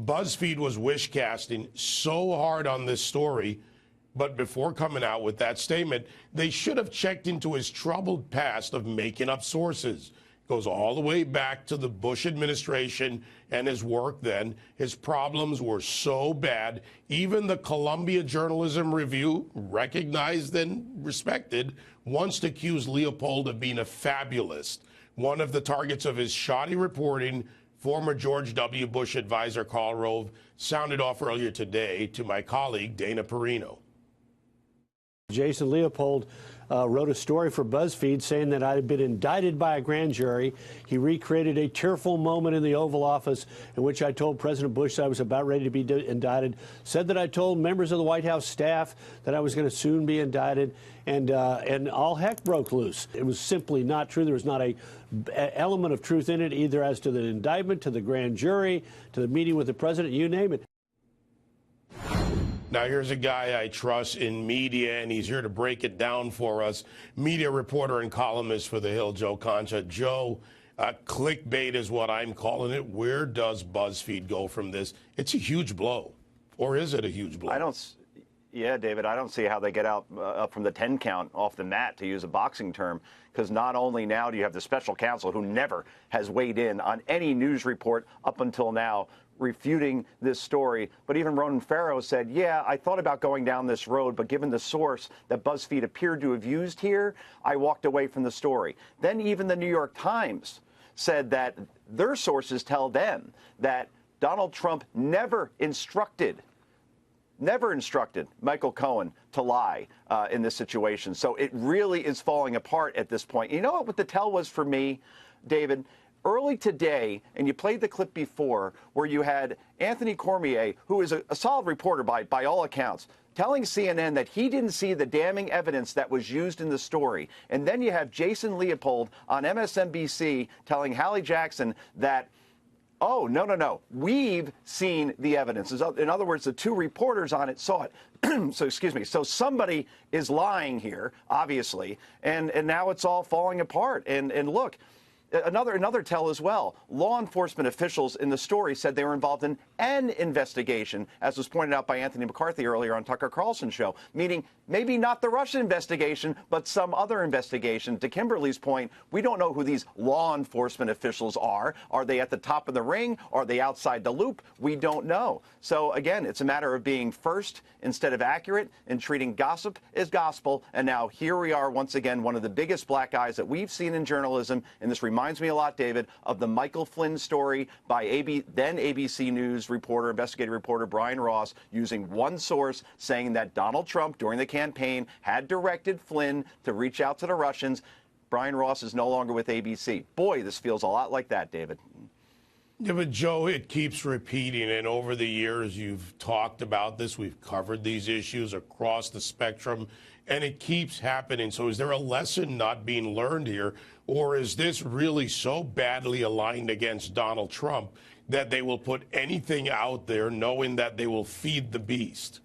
BuzzFeed was wish casting so hard on this story, but before coming out with that statement, they should have checked into his troubled past of making up sources. Goes all the way back to the Bush administration and his work then. His problems were so bad, even the Columbia Journalism Review, recognized and respected, once accused Leopold of being a fabulist. One of the targets of his shoddy reporting, former George W. Bush advisor Karl Rove, sounded off earlier today to my colleague Dana Perino. Jason Leopold wrote a story for BuzzFeed saying that I had been indicted by a grand jury. He recreated a tearful moment in the Oval Office in which I told President Bush I was about ready to be indicted, said that I told members of the White House staff that I was going to soon be indicted, and all heck broke loose. It was simply not true. There was not a element of truth in it, either as to the indictment, to the grand jury, to the meeting with the president, you name it. Now, here's a guy I trust in media, and he's here to break it down for us. Media reporter and columnist for The Hill, Joe Concha. Joe, clickbait is what I'm calling it. Where does BuzzFeed go from this? It's a huge blow. Or is it a huge blow? Yeah, David, I don't see how they get up from the 10 count off the mat, to use a boxing term, because not only now do you have the special counsel who never has weighed in on any news report up until now, refuting this story. But even Ronan Farrow said, yeah, I thought about going down this road, but given the source that BuzzFeed appeared to have used here, I walked away from the story. Then even the New York Times said that their sources tell them that Donald Trump never instructed Michael Cohen to lie in this situation. So it really is falling apart at this point. You know what the tell was for me, David? Early today, and you played the clip before, where you had Anthony Cormier, who is a solid reporter by all accounts, telling CNN that he didn't see the damning evidence that was used in the story. And then you have Jason Leopold on MSNBC telling Hallie Jackson that, oh, no, we've seen the evidence. In other words, the two reporters on it saw it. So somebody is lying here, obviously, and now it's all falling apart. And look, another tell as well. Law enforcement officials in the story said they were involved in an investigation, as was pointed out by Anthony McCarthy earlier on Tucker Carlson's show, meaning maybe not the Russian investigation, but some other investigation. To Kimberly's point, we don't know who these law enforcement officials are. Are they at the top of the ring? Are they outside the loop? We don't know. So, again, it's a matter of being first instead of accurate and treating gossip as gospel. And now here we are once again, one of the biggest black eyes that we've seen in journalism. And this reminds me a lot, David, of the Michael Flynn story by then ABC News reporter, investigative reporter Brian Ross, using one source saying that Donald Trump, during the campaign, had directed Flynn to reach out to the Russians. Brian Ross is no longer with ABC. Boy, this feels a lot like that, David. Yeah, but Joe, it keeps repeating, and over the years you've talked about this. We've covered these issues across the spectrum, and it keeps happening. So is there a lesson not being learned here, or is this really so badly aligned against Donald Trump that they will put anything out there knowing that they will feed the beast?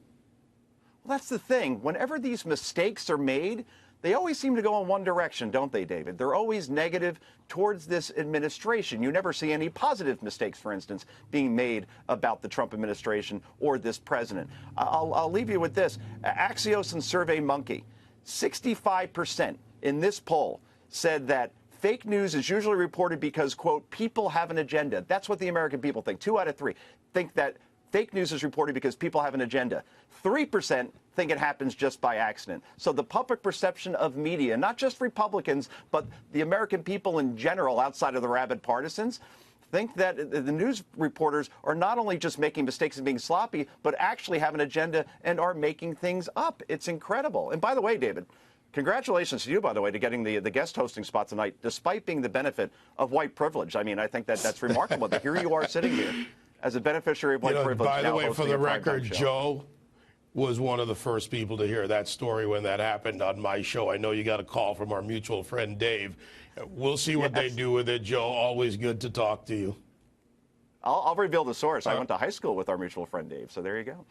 Well, that's the thing. Whenever these mistakes are made, they always seem to go in one direction, don't they, David? They're always negative towards this administration. You never see any positive mistakes, for instance, being made about the Trump administration or this president. I'll leave you with this. Axios and SurveyMonkey, 65% in this poll said that fake news is usually reported because, quote, people have an agenda. That's what the American people think. 2 out of 3 think that fake news is reported because people have an agenda. 3% think it happens just by accident. So the public perception of media, not just Republicans, but the American people in general, outside of the rabid partisans, think that the news reporters are not only just making mistakes and being sloppy, but actually have an agenda and are making things up. It's incredible. And by the way, David, congratulations to you, by the way, to getting the guest hosting spot tonight, despite being the benefit of white privilege. I mean, I think that's remarkable that here you are sitting here as a beneficiary of white privilege. By the way, for the record, Joe was one of the first people to hear that story when that happened on my show. I know you got a call from our mutual friend, Dave. We'll see what they do with it, Joe. Always good to talk to you. I'll reveal the source. I went to high school with our mutual friend, Dave, so there you go.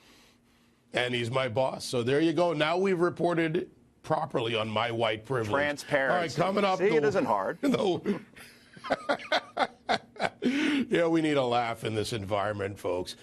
And he's my boss, so there you go. Now we've reported properly on my white privilege. Transparency. All right, coming up. See, it isn't hard. No. Yeah, we need a laugh in this environment, folks.